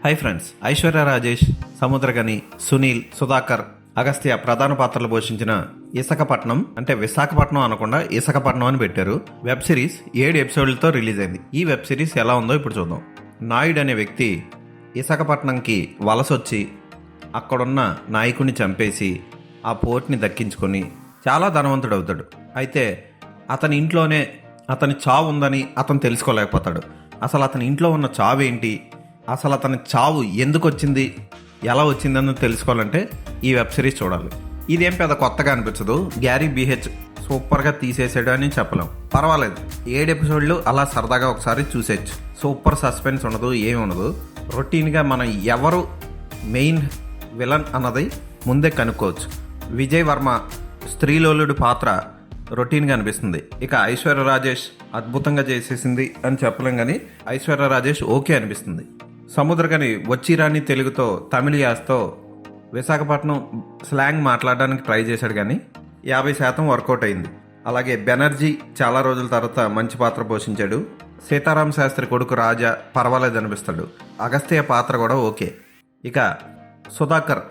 Hi friends, Aishwarya Rajesh, Samuthirakani, Sunil, Sudhakar, Agastya ప్రధాన పాత్రలు పోషించిన ఇసకపట్నం అంటే విశాఖపట్నం అనకుండా ఇసకపట్నం అని పెట్టారు. వెబ్ సిరీస్ 7 ఎపిసోడ్లతో రిలీజ్ అయింది. ఈ వెబ్ సిరీస్ ఎలా ఉందో ఇప్పుడు చూద్దాం. నాయుడు అనే వ్యక్తి విశాఖపట్నంకి వలసొచ్చి అక్కడున్న నాయకుడిని చంపేసి ఆ పోర్ట్ని దక్కించుకొని చాలా ధనవంతుడు అవుతాడు. అయితే అతని ఇంట్లోనే అతని చావు ఉందని అతను తెలుసుకోలేకపోతాడు. అసలు అతని ఇంట్లో ఉన్న చావు ఏంటి, అసలు అతని చావు ఎందుకు వచ్చింది, ఎలా వచ్చిందని తెలుసుకోవాలంటే ఈ వెబ్ సిరీస్ చూడాలి. ఇదేం పెద్ద కొత్తగా అనిపించదు. గ్యారీ బీహెచ్ సూపర్గా తీసేసాడు అని చెప్పలేం. పర్వాలేదు, 7 ఎపిసోడ్లు అలా సరదాగా ఒకసారి చూసేయచ్చు. సూపర్ సస్పెన్స్ ఉండదు, ఏమి ఉండదు. రొటీన్గా మనం ఎవరు మెయిన్ విలన్ అన్నది ముందే కనుక్కోవచ్చు. విజయ్ వర్మ స్త్రీలోలుడి పాత్ర రొటీన్గా అనిపిస్తుంది. ఇక ఐశ్వర్య రాజేష్ అద్భుతంగా చేసేసింది అని చెప్పలేం, కానీ ఐశ్వర్య రాజేష్ ఓకే అనిపిస్తుంది. సముద్రగని వచ్చిరాని తెలుగుతో తమిళ యాస్తో విశాఖపట్నం స్లాంగ్ మాట్లాడడానికి ట్రై చేశాడు, కానీ 50% వర్కౌట్ అయింది. అలాగే బెనర్జీ చాలా రోజుల తర్వాత మంచి పాత్ర పోషించాడు. సీతారాం శాస్త్రి కొడుకు రాజా పర్వాలేదు అనిపిస్తాడు. అగస్త్య పాత్ర కూడా ఓకే. ఇక సుధాకర్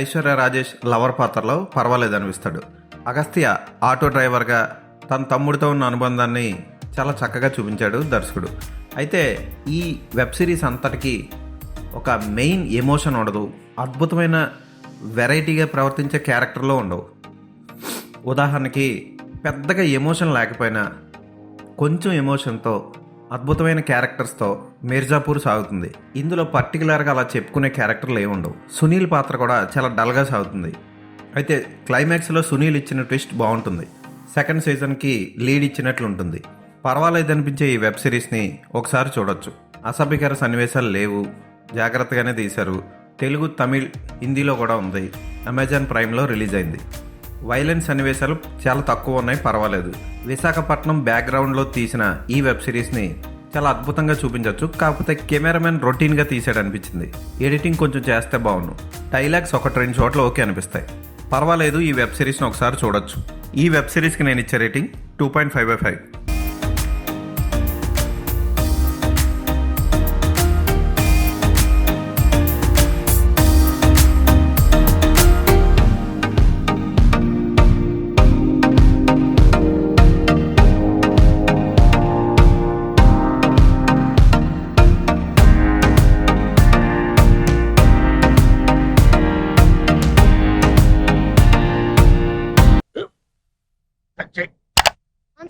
ఐశ్వర్య రాజేష్ లవర్ పాత్రలో పర్వాలేదు అనిపిస్తాడు. అగస్త్య ఆటో డ్రైవర్గా తన తమ్ముడితో ఉన్న అనుబంధాన్ని చాలా చక్కగా చూపించాడు దర్శకుడు. అయితే ఈ వెబ్ సిరీస్ అంతటికి ఒక మెయిన్ ఎమోషన్ ఉండదు. అద్భుతమైన వెరైటీగా ప్రవర్తించే క్యారెక్టర్లో ఉండవు. ఉదాహరణకి పెద్దగా ఎమోషన్ లేకపోయినా కొంచెం ఎమోషన్తో అద్భుతమైన క్యారెక్టర్స్తో మిర్జాపూర్ సాగుతుంది. ఇందులో పర్టికులర్గా అలా చెప్పుకునే క్యారెక్టర్లు ఏమి ఉండవు. సునీల్ పాత్ర కూడా చాలా డల్గా సాగుతుంది. అయితే క్లైమాక్స్లో సునీల్ ఇచ్చిన ట్విస్ట్ బాగుంటుంది. సెకండ్ సీజన్కి లీడ్ ఇచ్చినట్లు ఉంటుంది. పర్వాలేదు అనిపించే ఈ వెబ్ సిరీస్ని ఒకసారి చూడొచ్చు. అసభ్యకర సన్నివేశాలు లేవు, జాగ్రత్తగానే తీశారు. తెలుగు, తమిళ్, హిందీలో కూడా ఉంది. అమెజాన్ ప్రైమ్లో రిలీజ్ అయింది. వైలెన్స్ సన్నివేశాలు చాలా తక్కువ ఉన్నాయి, పర్వాలేదు. విశాఖపట్నం బ్యాక్గ్రౌండ్లో తీసిన ఈ వెబ్ సిరీస్ని చాలా అద్భుతంగా చూపించవచ్చు. కాకపోతే కెమెరామెన్ రొటీన్గా తీసాడు అనిపించింది. ఎడిటింగ్ కొంచెం చేస్తే బాగుండు. డైలాగ్స్ 1-2 చోట్ల ఓకే అనిపిస్తాయి. పర్వాలేదు, ఈ వెబ్ సిరీస్ని ఒకసారి చూడొచ్చు. ఈ వెబ్ సిరీస్కి నేను ఇచ్చే రేటింగ్ 2.5/5.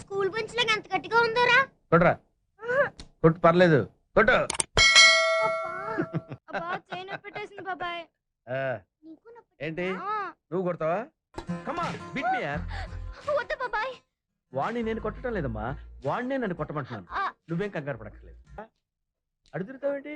స్కూల్ బెంచ్ లాగా ఎంత గట్టిగా ఉందోరా. కొట్రా, కొట్టు, పర్లేదు, కొట్టు. పెట్టేసింది బాబాయ్. ఏంటి నువ్వు కొడతావా? కమా బిట్ మీ యార్. వద్దు బాబాయ్. వాడిని నేను కొట్టడం లేదమ్మా, వాడినే నన్ను కొట్టమంటున్నాను. నువ్వేం కంగారు పడక్కర్లేదు. అడుగుతావేంటి?